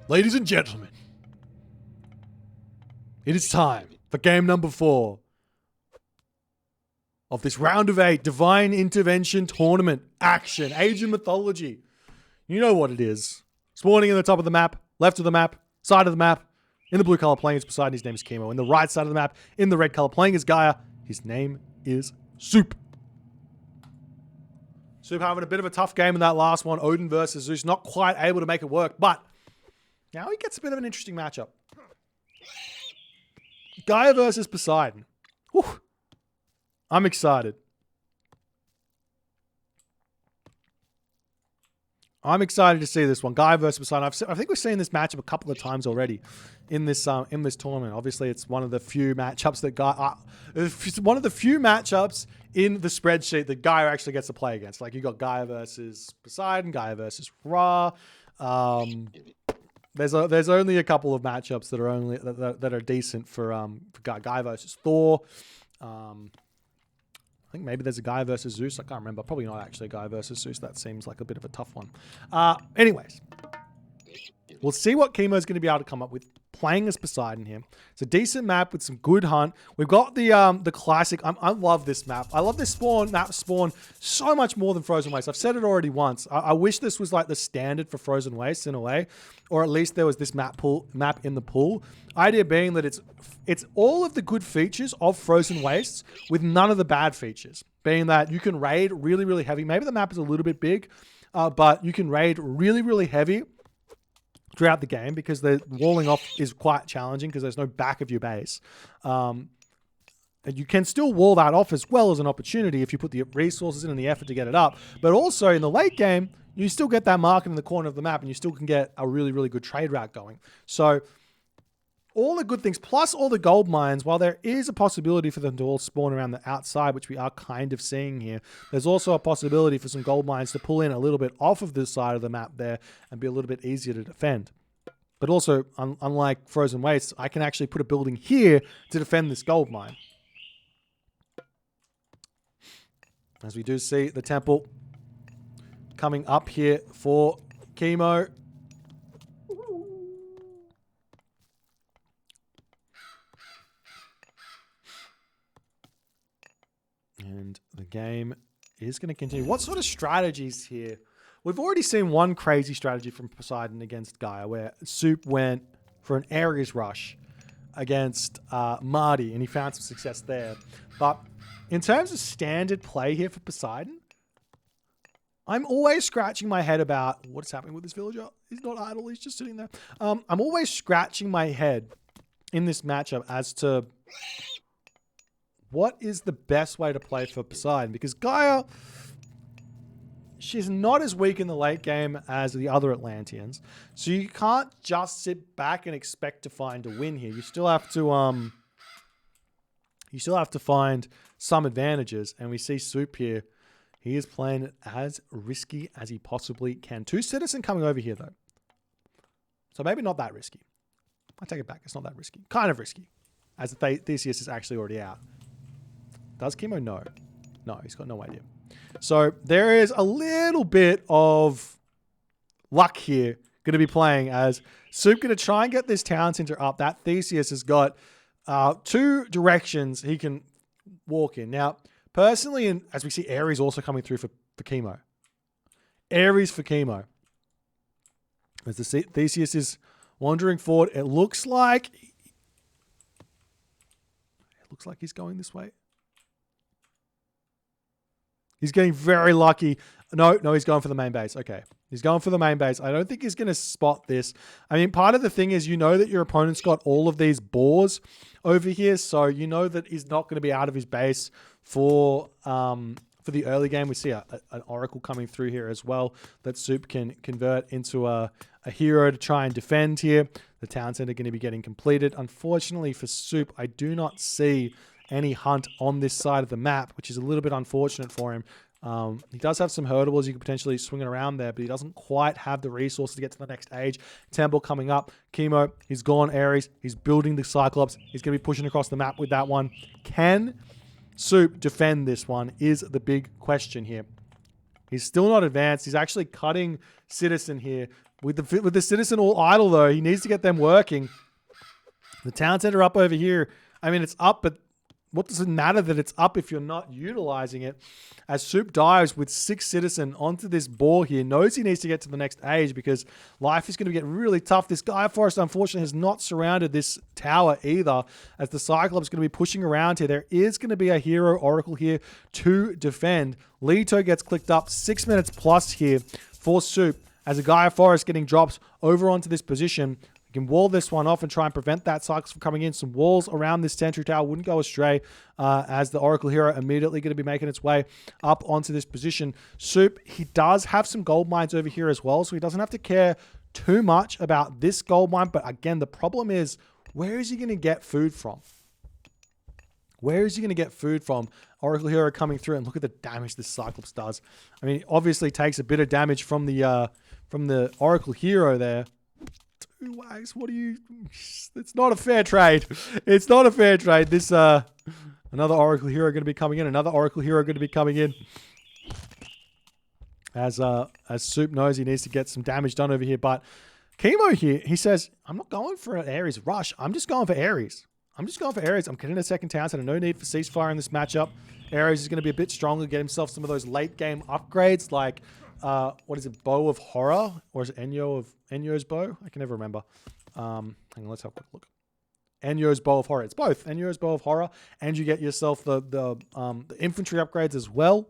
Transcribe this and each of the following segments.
Ladies and gentlemen, it is time for game number 4 of this round of 8 Divine Intervention Tournament action. Age of Mythology. You know what it is. Spawning in the top of the map, left of the map, side of the map. In the blue color playing is Poseidon. His name is Kimo. In the right side of the map, in the red color playing is Gaia. His name is Suppe. Suppe having a bit of a tough game in that last one. Odin versus Zeus. Not quite able to make it work, but now he gets a bit of an interesting matchup. Gaia versus Poseidon. Whew. I'm excited. I'm excited to see this one. Gaia versus Poseidon. I think we've seen this matchup a couple of times already in this tournament. Obviously, it's one of the few matchups that one of the few matchups in the spreadsheet that Gaia actually gets to play against. Like you got Gaia versus Poseidon, Gaia versus Ra. There's only a couple of matchups that are decent for Gaia versus Thor. I think maybe there's a Gaia versus Zeus. I can't remember. Probably not actually a Gaia versus Zeus. That seems like a bit of a tough one. Anyways, we'll see what Kimo's going to be able to come up with playing as Poseidon here. It's a decent map with some good hunt. We've got the classic. I love this map. I love this map spawn so much more than Frozen Wastes. I've said it already once. I wish this was like the standard for Frozen Wastes in a way, or at least there was this map in the pool. Idea being that it's all of the good features of Frozen Wastes with none of the bad features. Being that you can raid really, really heavy. Maybe the map is a little bit big, but you can raid really, really heavy throughout the game because the walling off is quite challenging because there's no back of your base. And you can still wall that off as well as an opportunity if you put the resources in and the effort to get it up. But also in the late game, you still get that market in the corner of the map and you still can get a really, really good trade route going. So all the good things, plus all the gold mines, while there is a possibility for them to all spawn around the outside, which we are kind of seeing here, there's also a possibility for some gold mines to pull in a little bit off of this side of the map there and be a little bit easier to defend. But also, unlike Frozen Wastes, I can actually put a building here to defend this gold mine. As we do see the temple coming up here for Kimo. And the game is going to continue. What sort of strategies here? We've already seen one crazy strategy from Poseidon against Gaia where Suppe went for an Ares rush against Marty and he found some success there. But in terms of standard play here for Poseidon, I'm always scratching my head about what is happening with this villager. He's not idle. He's just sitting there. I'm always scratching my head in this matchup as to what is the best way to play for Poseidon? Because Gaia, she's not as weak in the late game as the other Atlanteans. So you can't just sit back and expect to find a win here. You still have to find some advantages. And we see Suppe here. He is playing it as risky as he possibly can. 2 Citizen coming over here though. So maybe not that risky. I take it back. It's not that risky. Kind of risky. As the Theseus is actually already out. Does Kimo? No. No, he's got no idea. So there is a little bit of luck here going to be playing as Suppe going to try and get this town center up. That Theseus has got 2 directions he can walk in. Now, personally, and as we see Ares also coming through for Kimo. Ares for Kimo. As the Theseus is wandering forward, it looks like he's going this way. He's getting very lucky. No, he's going for the main base. Okay. He's going for the main base. I don't think he's going to spot this. I mean, part of the thing is you know that your opponent's got all of these boars over here, so you know that he's not going to be out of his base for the early game. We see an oracle coming through here as well that Suppe can convert into a hero to try and defend here. The town center going to be getting completed. Unfortunately for Suppe, I do not see any hunt on this side of the map, which is a little bit unfortunate for him. He does have some hurtables you could potentially swing it around there, but he doesn't quite have the resources to get to the next age. Temple coming up. Kimo, he's gone Ares. He's building the Cyclops. He's going to be pushing across the map with that one. Can Suppe defend this one is the big question here. He's still not advanced. He's actually cutting Citizen here. With the Citizen all idle, though, he needs to get them working. The town center up over here. I mean, it's up, but what does it matter that it's up if you're not utilizing it? As Suppe dives with 6 Citizen onto this ball here, knows he needs to get to the next age because life is going to get really tough. This Gaia Forest, unfortunately, has not surrounded this tower either, as the Cyclops is going to be pushing around here. There is going to be a hero Oracle here to defend. Leto gets clicked up 6 minutes plus here for Suppe, as a Gaia Forest getting dropped over onto this position. Can wall this one off and try and prevent that Cyclops from coming in. Some walls around this sentry tower wouldn't go astray, as the Oracle Hero immediately going to be making its way up onto this position. Suppe, he does have some gold mines over here as well, so he doesn't have to care too much about this gold mine. But again, the problem is, where is he going to get food from? Where is he going to get food from? Oracle Hero coming through, and look at the damage this Cyclops does. I mean, it obviously takes a bit of damage from the Oracle Hero there. Wags, what are you? It's not a fair trade. It's not a fair trade. This another Oracle Hero going to be coming in. Another Oracle Hero going to be coming in. As Suppe knows he needs to get some damage done over here, but Kimo here, he says, I'm not going for an Ares rush. I'm just going for Ares. I'm getting a second town center. No need for ceasefire in this matchup. Ares is going to be a bit stronger, get himself some of those late game upgrades like what is it, Bow of Horror, or is it Enyo's Bow? I can never remember. Hang on, let's have a quick look. Enyo's Bow of Horror. It's both Enyo's Bow of Horror, and you get yourself the infantry upgrades as well.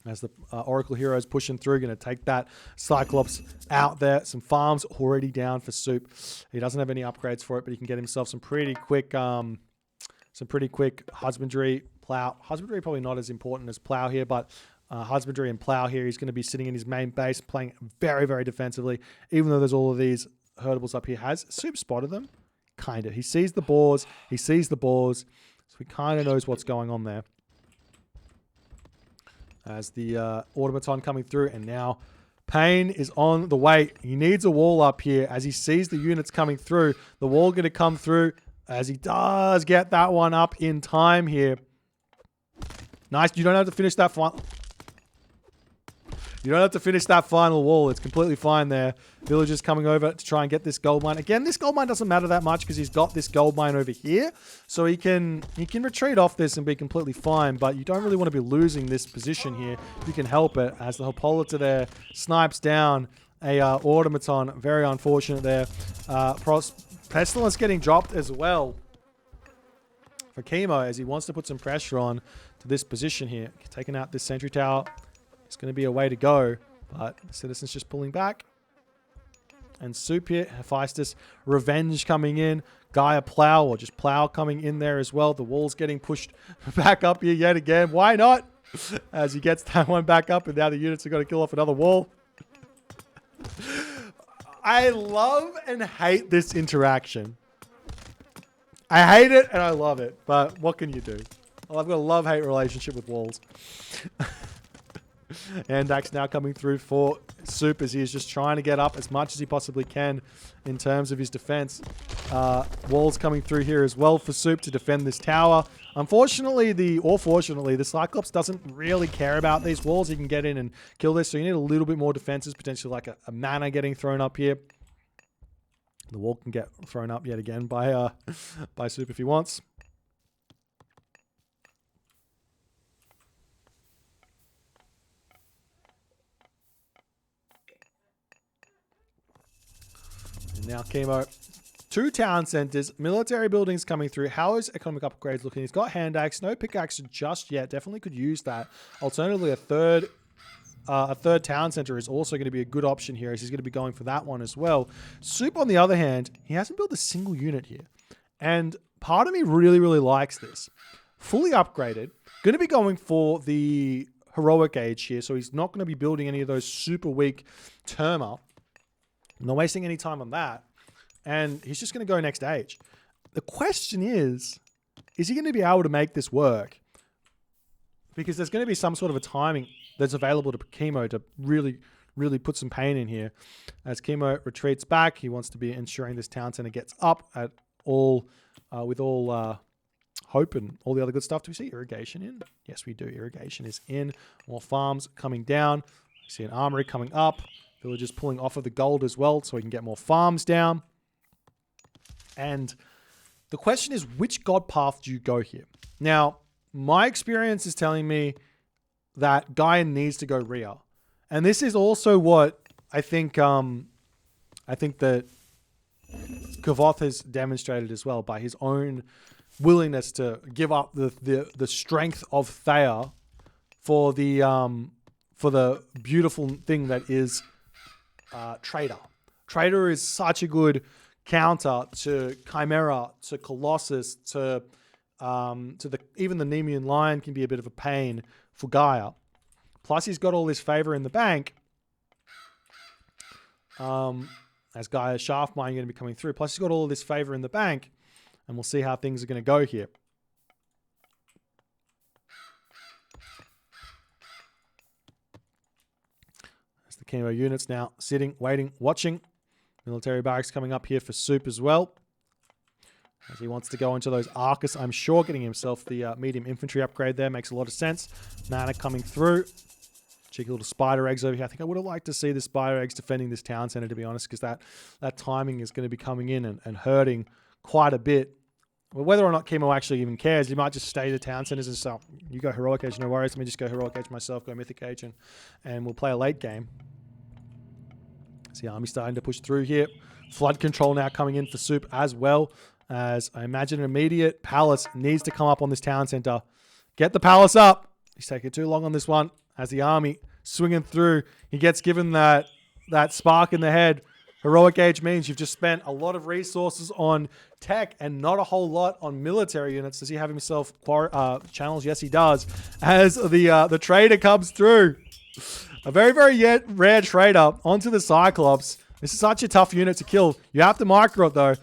As the Oracle Hero is pushing through, going to take that Cyclops out there. Some farms already down for Suppe. He doesn't have any upgrades for it, but he can get himself some pretty quick husbandry, plow. Husbandry probably not as important as plow here, but husbandry and plow here. He's going to be sitting in his main base, playing very, very defensively, even though there's all of these herdables up here. Has Suppe spotted them? Kind of. He sees the boars. So he kind of knows what's going on there. As the automaton coming through, and now Pain is on the way. He needs a wall up here as he sees the units coming through. The wall going to come through as he does get that one up in time here. Nice. You don't have to finish that final. You don't have to finish that final wall. It's completely fine there. Villagers coming over to try and get this gold mine. Again, this gold mine doesn't matter that much because he's got this gold mine over here. So he can retreat off this and be completely fine. But you don't really want to be losing this position here. You can help it as the Hippolyta there snipes down a automaton. Very unfortunate there. Pestilence getting dropped as well for Kimo as he wants to put some pressure on to this position here. Taking out this sentry tower. It's going to be a way to go, but the Citizen's just pulling back. And Suppe here, Hephaestus, Revenge coming in, Gaia Plow, or just Plow coming in there as well. The wall's getting pushed back up here yet again. Why not? As he gets that one back up, and now the units are going to kill off another wall. I love and hate this interaction. I hate it and I love it, but what can you do? Well, I've got a love-hate relationship with walls. And Dax now coming through for Suppe as he is just trying to get up as much as he possibly can in terms of his defense. Walls coming through here as well for Suppe to defend this tower. Unfortunately, fortunately, the Cyclops doesn't really care about these walls. He can get in and kill this, so you need a little bit more defenses, potentially like a mana getting thrown up here. The wall can get thrown up yet again by Suppe if he wants. Now Kimo, 2 town centers, military buildings coming through. How is economic upgrades looking? He's got hand axe, no pickaxe just yet. Definitely could use that. Alternatively, a third town center is also going to be a good option here, as he's going to be going for that one as well. Suppe, on the other hand, he hasn't built a single unit here, and part of me really, really likes this. Fully upgraded, going to be going for the heroic age here, so he's not going to be building any of those super weak Terma. I'm not wasting any time on that. And he's just going to go next age. The question is he going to be able to make this work? Because there's going to be some sort of a timing that's available to Kimo to really, really put some pain in here. As Kimo retreats back, he wants to be ensuring this town center gets up at all, with all hope and all the other good stuff. Do we see irrigation in? Yes, we do. Irrigation is in. More farms coming down. We see an armory coming up. Villagers pulling off of the gold as well so we can get more farms down. And the question is, which god path do you go here? Now, my experience is telling me that Gaia needs to go Rhea. And this is also what I think that Kavoth has demonstrated as well by his own willingness to give up the strength of Thea for the beautiful thing that is Trader. Trader is such a good counter to Chimera, to Colossus, to even the Nemean Lion can be a bit of a pain for Gaia. Plus, he's got all this favor in the bank. As Gaia's shaft mine going to be coming through. Plus, he's got all of this favor in the bank, and we'll see how things are going to go here. As the Kimo units now sitting, waiting, watching. Military barracks coming up here for Suppe as well. As he wants to go into those Arcus, I'm sure getting himself the medium infantry upgrade there makes a lot of sense. Mana coming through. Cheeky little spider eggs over here. I think I would have liked to see the spider eggs defending this town center, to be honest, because that timing is going to be coming in and hurting quite a bit. Well, whether or not Kimo actually even cares, he might just stay the town centers and say, you go heroic age, no worries. Let me just go heroic age myself, go mythic age, and we'll play a late game. See, army starting to push through here. Flood control now coming in for Suppe as well, as I imagine an immediate palace needs to come up on this town center. Get the palace up. He's taking too long on this one. As the army swinging through, he gets given that spark in the head. Heroic age means you've just spent a lot of resources on tech and not a whole lot on military units. Does he have himself channels? Yes, he does. As the trader comes through, a very, very rare trader onto the Cyclops. This is such a tough unit to kill. You have to micro it though.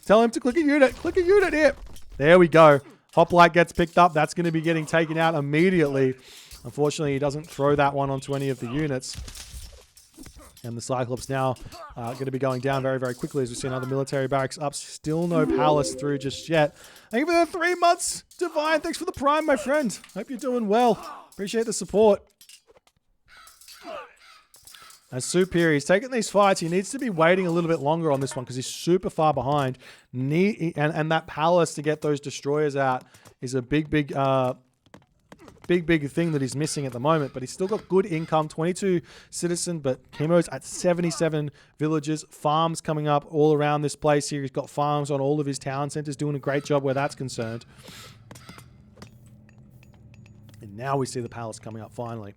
Tell him to click a unit. Click a unit here. There we go. Hoplite gets picked up. That's going to be getting taken out immediately. Unfortunately, he doesn't throw that one onto any of the units. And the Cyclops now going to be going down very, very quickly as we see another military barracks up. Still no palace through just yet. Thank you for the 3 months, Divine. Thanks for the prime, my friend. Hope you're doing well. Appreciate the support. As Suppe here, he's taking these fights. He needs to be waiting a little bit longer on this one because he's super far behind. And that palace to get those destroyers out is a big thing that he's missing at the moment, but he's still got good income, 22 citizen, but Kimo's at 77 villages, farms coming up all around this place here. He's got farms on all of his town centers, doing a great job where that's concerned. And now we see the palace coming up finally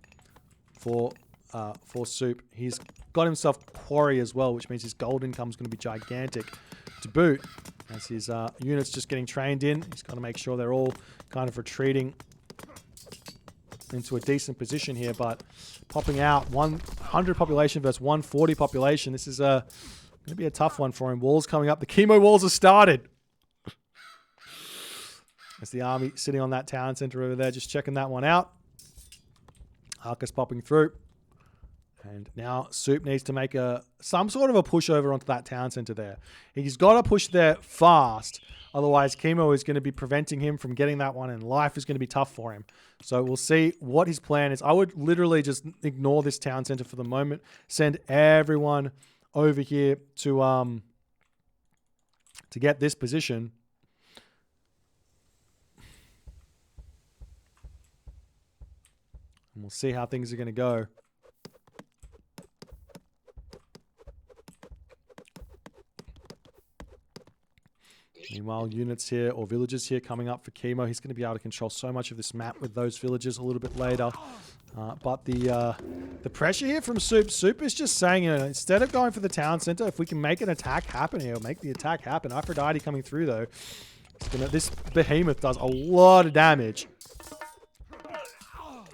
for Suppe. He's got himself quarry as well, which means his gold income is going to be gigantic to boot. As his units just getting trained in, he's got to make sure they're all kind of retreating into a decent position here, but popping out 100 population versus 140 population. This is going to be a tough one for him. Walls coming up. The Kimo walls are started. As the army sitting on that town center over there, just checking that one out. Arcus popping through. And now Suppe needs to make some sort of a push over onto that town center there. He's got to push there fast. Otherwise, Kimo is going to be preventing him from getting that one, and life is going to be tough for him. So we'll see what his plan is. I would literally just ignore this town center for the moment. Send everyone over here to get this position. And we'll see how things are going to go. Meanwhile, units here or villages here coming up for Kimo. He's going to be able to control so much of this map with those villages a little bit later. But the pressure here from Suppe. Suppe is just saying, you know, instead of going for the town center, if we can make an attack happen here, make the attack happen. Aphrodite coming through though. This Behemoth does a lot of damage.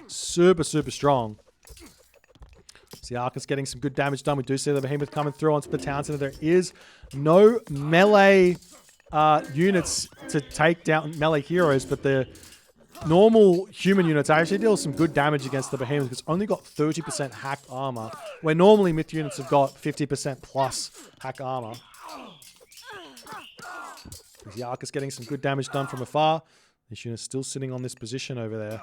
Super, super strong. See, Arcus getting some good damage done. We do see the Behemoth coming through onto the town center. There is no melee units to take down melee heroes, but the normal human units actually deal some good damage against the Behemoth because it's only got 30% hacked armor, where normally myth units have got 50% plus hack armor. The Arcus getting some good damage done from afar. This unit's still sitting on this position over there.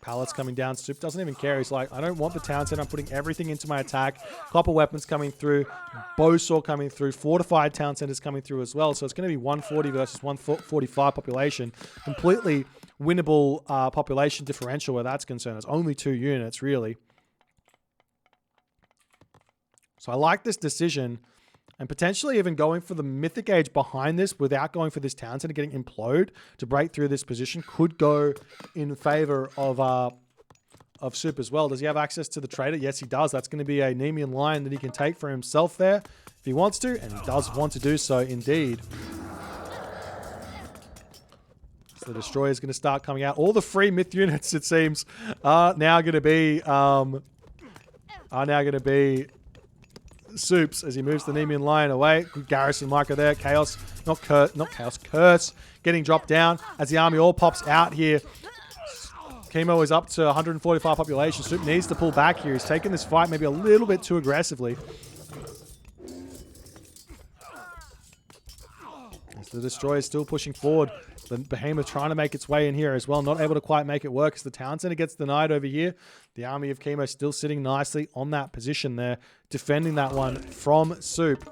Pallets coming down. Suppe doesn't even care. He's like, I don't want the town center. I'm putting everything into my attack. Copper weapons coming through. Bowsaw coming through. Fortified town centers coming through as well. So it's going to be 140 versus 145 population. Completely winnable population differential where that's concerned. It's only 2 units, really. So I like this decision. And potentially even going for the Mythic Age behind this without going for this town center getting implode to break through this position could go in favor of Suppe as well. Does he have access to the trader? Yes, he does. That's going to be a Nemean line that he can take for himself there if he wants to, and he does want to do so indeed. So the Destroyer is going to start coming out. All the free myth units, it seems, are now going to be Suppe's as he moves the Nemean line away. Good garrison marker there. Chaos, not Chaos, Curse getting dropped down as the army all pops out here. Kimo is up to 145 population. Suppe needs to pull back here. He's taking this fight maybe a little bit too aggressively. As the Destroyer is still pushing forward. The Behemoth trying to make its way in here as well. Not able to quite make it work as the town center gets denied over here. The army of Kimo still sitting nicely on that position there. Defending that one from Suppe.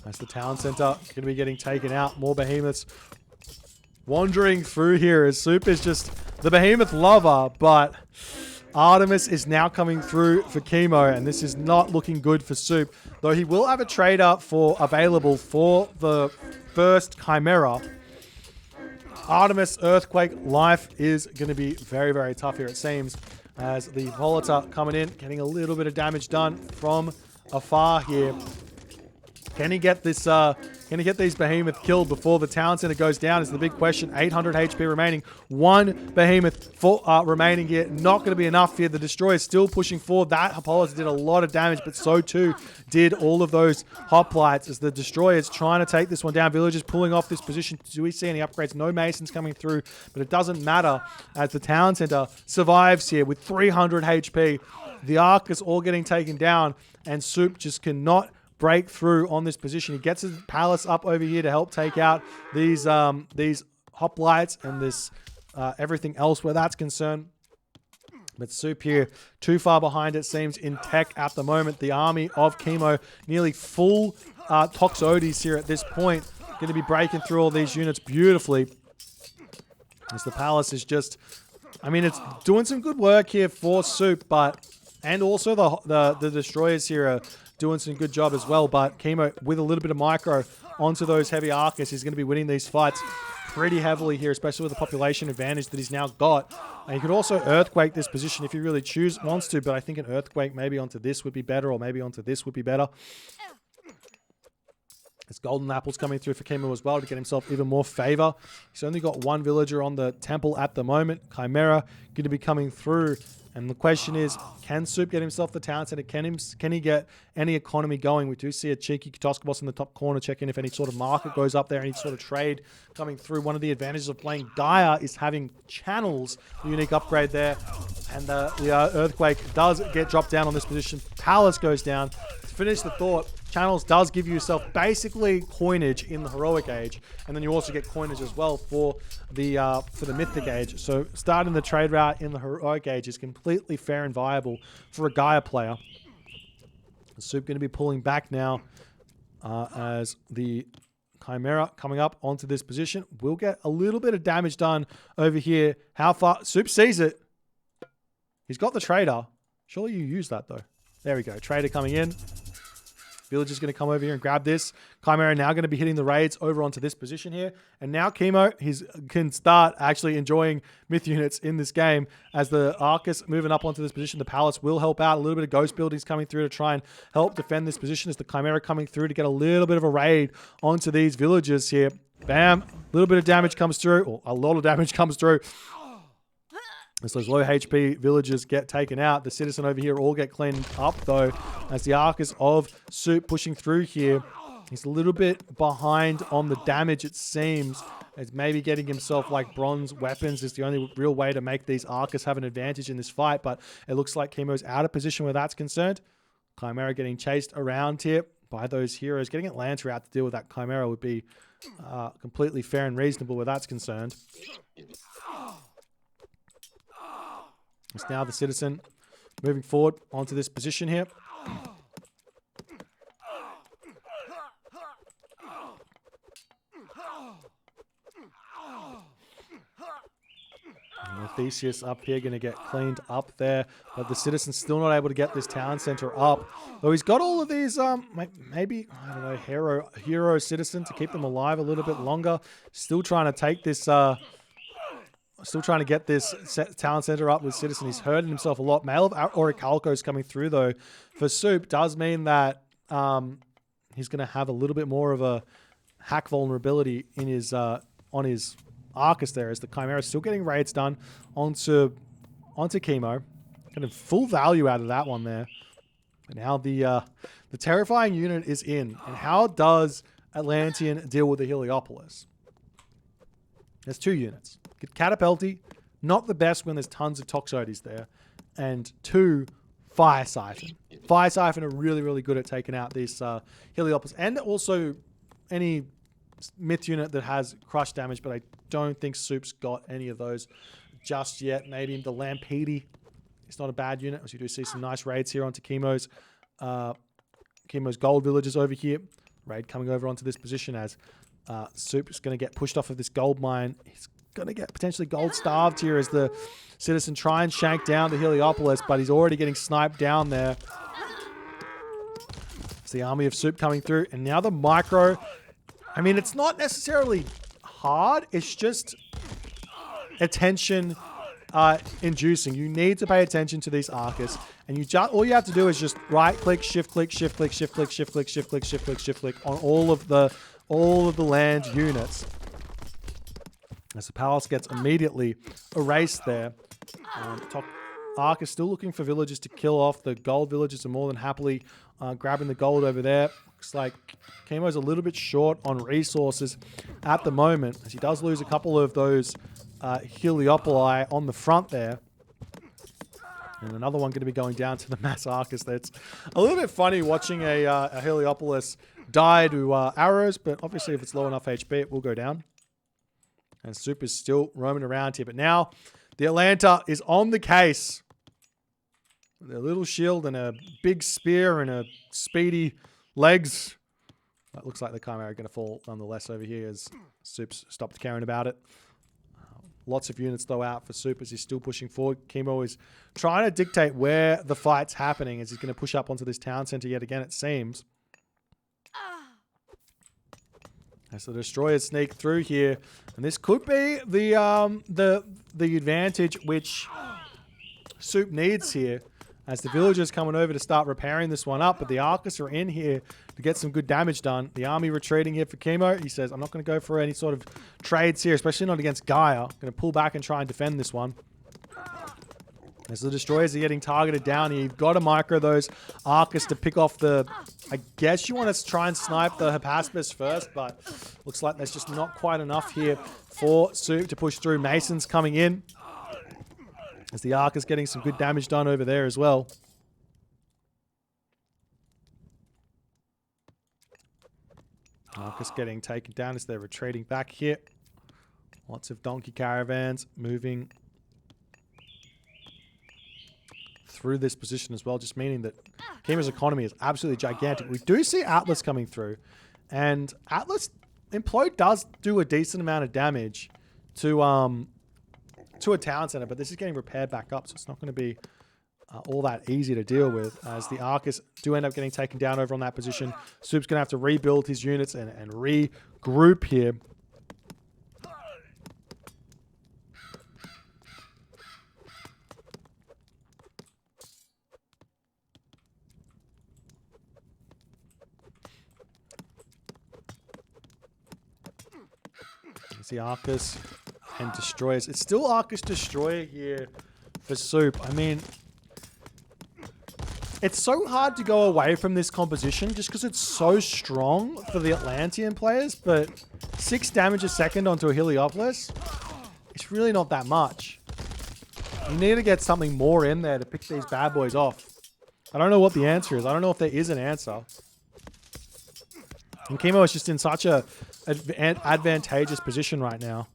As the town center going to be getting taken out. More Behemoths wandering through here as Suppe is just the Behemoth lover. But Artemis is now coming through for Kimo, and this is not looking good for Suppe. Though he will have a trader available for the first Chimera. Artemis, Earthquake, life is going to be very, very tough here, it seems. As the Volita coming in, getting a little bit of damage done from afar here. Can he get this? Can he get these Behemoth killed before the town center goes down? Is the big question. 800 HP remaining. 1 Behemoth remaining here. Not going to be enough here. The Destroyer is still pushing forward. That Apollos did a lot of damage, but so too did all of those hoplites as the Destroyer is trying to take this one down. Villagers pulling off this position. Do we see any upgrades? No Masons coming through, but it doesn't matter as the town center survives here with 300 HP. The Ark is all getting taken down, and Suppe just cannot break through on this position. He gets his palace up over here to help take out these hoplites and this everything else where that's concerned. But Suppe here, too far behind it seems in tech at the moment. The army of Kimo nearly full Toxotes here at this point. Going to be breaking through all these units beautifully. As the palace is just, I mean, it's doing some good work here for Suppe, but, and also the destroyers here are doing some good job as well, but Kimo with a little bit of micro onto those heavy archers is going to be winning these fights pretty heavily here, especially with the population advantage that he's now got. And he could also Earthquake this position if he really wants to, but I think an Earthquake maybe onto this would be better, or maybe onto this would be better. There's golden apples coming through for Kimo as well to get himself even more favor. He's only got 1 villager on the temple at the moment. Chimera going to be coming through. And the question is, can Suppe get himself the town center? Can he get any economy going? We do see a cheeky Kitoskopos in the top corner checking if any sort of market goes up there, any sort of trade coming through. One of the advantages of playing Gaia is having channels, the unique upgrade there. And the Earthquake does get dropped down on this position. Palace goes down. To finish the thought, channels does give yourself basically coinage in the heroic age, and then you also get coinage as well for the mythic age. So starting the trade route in the heroic age is completely fair and viable for a Gaia player. Suppe going to be pulling back now as the Chimera coming up onto this position. We'll get a little bit of damage done over here. How far? Suppe sees it. He's got the trader. Surely you use that though. There we go. Trader coming in. Villager's going to come over here and grab this. Chimera now going to be hitting the raids over onto this position here. And now Kimo can start actually enjoying myth units in this game as the Arcus moving up onto this position. The Palace will help out. A little bit of ghost buildings coming through to try and help defend this position as the Chimera coming through to get a little bit of a raid onto these villagers here. Bam. A little bit of damage comes through. Or a lot of damage comes through. As those low HP villagers get taken out, the citizen over here all get cleaned up though, as the Arcus of Suppe pushing through here. He's a little bit behind on the damage, it seems. As maybe getting himself like bronze weapons is the only real way to make these Arcus have an advantage in this fight, but it looks like Kimo's out of position where that's concerned. Chimera getting chased around here by those heroes. Getting Atlanta out to deal with that Chimera would be completely fair and reasonable where that's concerned. It's now the Citizen moving forward onto this position here. And Theseus up here going to get cleaned up there, but the Citizen's still not able to get this town center up. Though he's got all of these, maybe, I don't know, hero Citizen to keep them alive a little bit longer. Still trying to take this, still trying to get this town center up with Citizen. He's hurting himself a lot. Mail of Orichalco's coming through, though, for Suppe does mean that he's going to have a little bit more of a hack vulnerability in his on his Arcus there, as the Chimera still getting raids done onto Kimo. Getting full value out of that one there. And now the terrifying unit is in. And how does Atlantean deal with the Heliopolis? There's 2 units. Get Catapulti, not the best when there's tons of Toxotes there. And 2, Fire Siphon. Fire Siphon are really, really good at taking out this Heliopolis. And also any myth unit that has crush damage, but I don't think Suppe's got any of those just yet. Maybe the Lampede. It's not a bad unit, as you do see some nice raids here onto Kimo's gold villages over here. Raid coming over onto this position as Suppe is going to get pushed off of this gold mine. He's going to get potentially gold starved here as the Citizen try and shank down the Heliopolis, but he's already getting sniped down there. It's the army of Suppe coming through, and now the micro. I mean, it's not necessarily hard. It's just attention inducing. You need to pay attention to these Arcus, and all you have to do is just right click, shift click, shift click, shift click, shift click, shift click, shift click, shift click on all of the land units. As the palace gets immediately erased there. Arcus still looking for villagers to kill off. The gold villagers are more than happily grabbing the gold over there. Looks like Kimo's a little bit short on resources at the moment, as he does lose a couple of those Heliopoli on the front there. And another one going to be going down to the mass Arcus. That's a little bit funny watching a Heliopolis die to arrows, but obviously if it's low enough HP, it will go down. And Suppe is still roaming around here. But now the Atlanta is on the case. With a little shield and a big spear and a speedy legs. That looks like the Chimera are going to fall nonetheless over here as Suppe's stopped caring about it. Lots of units though out for Suppe as he's still pushing forward. Kimo is trying to dictate where the fight's happening as he's going to push up onto this town center yet again, it seems. As the destroyers sneak through here, and this could be the advantage which Suppe needs here, as the villagers coming over to start repairing this one up, but the Arcus are in here to get some good damage done. The army retreating here for Kimo. He says, I'm not going to go for any sort of trades here, especially not against Gaia. I'm going to pull back and try and defend this one. As the destroyers are getting targeted down here, you've got to micro those Arcus to pick off the... I guess you want to try and snipe the Hypaspis first, but looks like there's just not quite enough here for Suppe to push through. Mason's coming in, as the Arc is getting some good damage done over there as well. Arcus getting taken down as they're retreating back here. Lots of donkey caravans moving through this position as well, just meaning that Kimo's economy is absolutely gigantic. We do see Atlas coming through, and Atlas Implode does do a decent amount of damage to a town center, but this is getting repaired back up, so it's not going to be all that easy to deal with, as the Arcus do end up getting taken down over on that position. Suppe's going to have to rebuild his units and regroup here. There's the Arcus and Destroyers. It's still Arcus Destroyer here for Suppe. I mean, it's so hard to go away from this composition just because it's so strong for the Atlantean players, but 6 damage a second onto a Heliopolis, it's really not that much. You need to get something more in there to pick these bad boys off. I don't know what the answer is. I don't know if there is an answer. And Kimo is just in such a advantageous position right now.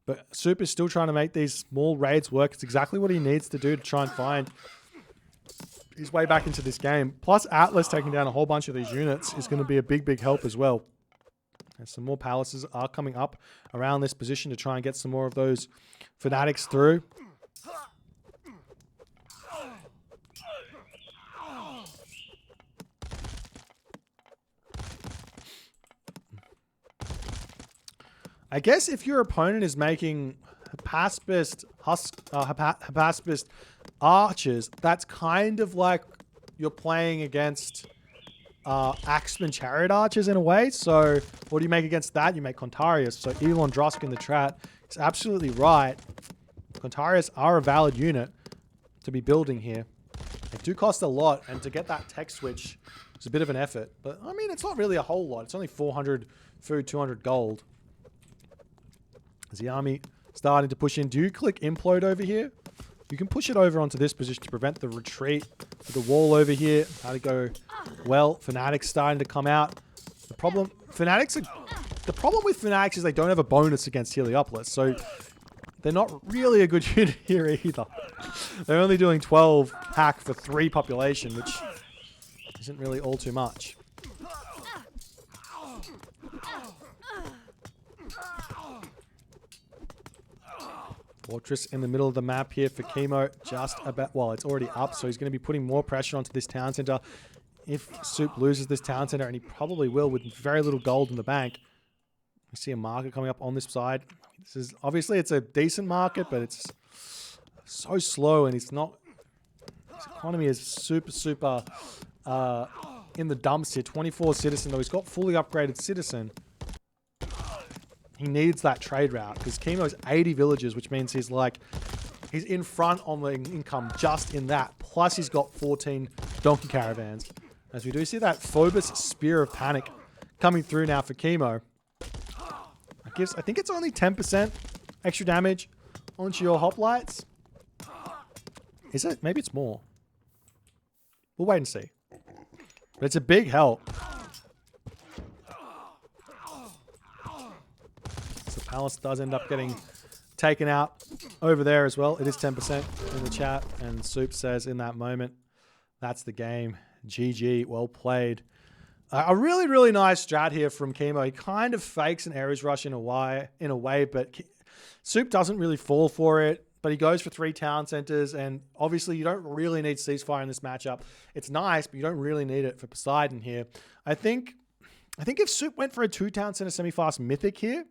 But Suppe is still trying to make these small raids work. It's exactly what he needs to do to try and find his way back into this game. Plus, Atlas taking down a whole bunch of these units is going to be a big, big help as well. And some more palaces are coming up around this position to try and get some more of those fanatics through. I guess if your opponent is making Hypaspist archers, that's kind of like you're playing against Axeman chariot archers in a way. So what do you make against that? You make Contarius. So Elon Drosk in the chat is absolutely right. Contarius are a valid unit to be building here. They do cost a lot, and to get that tech switch is a bit of an effort. But I mean, it's not really a whole lot. It's only 400 food, 200 gold. Is the army starting to push in? Do you click implode over here? You can push it over onto this position to prevent the retreat with the wall over here. How to go well. Fanatics starting to come out. The problem with Fanatics is they don't have a bonus against Heliopolis, so they're not really a good unit here either. They're only doing 12 hack for 3 population, which isn't really all too much. Fortress in the middle of the map here for Kimo, just about, well, it's already up, so he's going to be putting more pressure onto this town center. If Suppe loses this town center, and he probably will with very little gold in the bank, we see a market coming up on this side. This is obviously, it's a decent market, but it's so slow, and it's not, his economy is super in the dumps here. 24 citizen, though he's got fully upgraded citizen. He needs that trade route because Kimo's 80 villages, which means he's in front on the income just in that. Plus he's got 14 donkey caravans. As we do see that Phobos Spear of Panic coming through now for Kimo. That gives, I think it's only 10% extra damage onto your hoplites. Is it? Maybe it's more. We'll wait and see. But it's a big help. Palace does end up getting taken out over there as well. It is 10% in the chat. And Suppe says in that moment, that's the game. GG, well played. A really, really nice strat here from Kimo. He kind of fakes an Ares rush in a way, but Suppe doesn't really fall for it. But he goes for 3 town centers. And obviously, you don't really need ceasefire in this matchup. It's nice, but you don't really need it for Poseidon here. I think if Suppe went for a 2 town center semi-fast mythic here,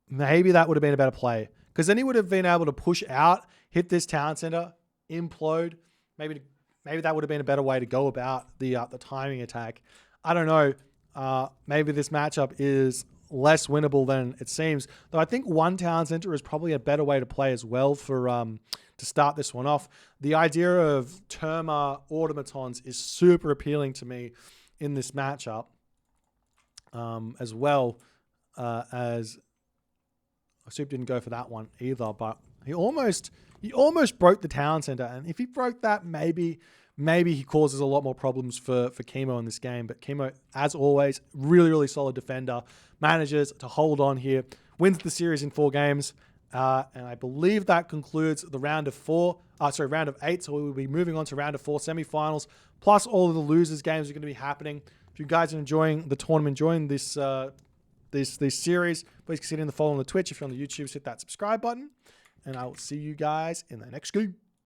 maybe that would have been a better play, because then he would have been able to push out, hit this town center, implode. Maybe that would have been a better way to go about the timing attack. I don't know. Maybe this matchup is less winnable than it seems. Though I think 1 town center is probably a better way to play as well for to start this one off. The idea of Terma automatons is super appealing to me in this matchup as well. As Suppe didn't go for that one either, but he almost broke the town center, and if he broke that, maybe he causes a lot more problems for Kimo in this game. But Kimo, as always, really, really solid defender, manages to hold on here, wins the series in 4 games, and I believe that concludes the round of 8. So we will be moving on to round of 4 semifinals, plus all of the losers games are going to be happening. If you guys are enjoying the tournament, enjoying this series, please consider the follow on the Twitch. If you're on the YouTube, hit that subscribe button, and I will see you guys in the next game.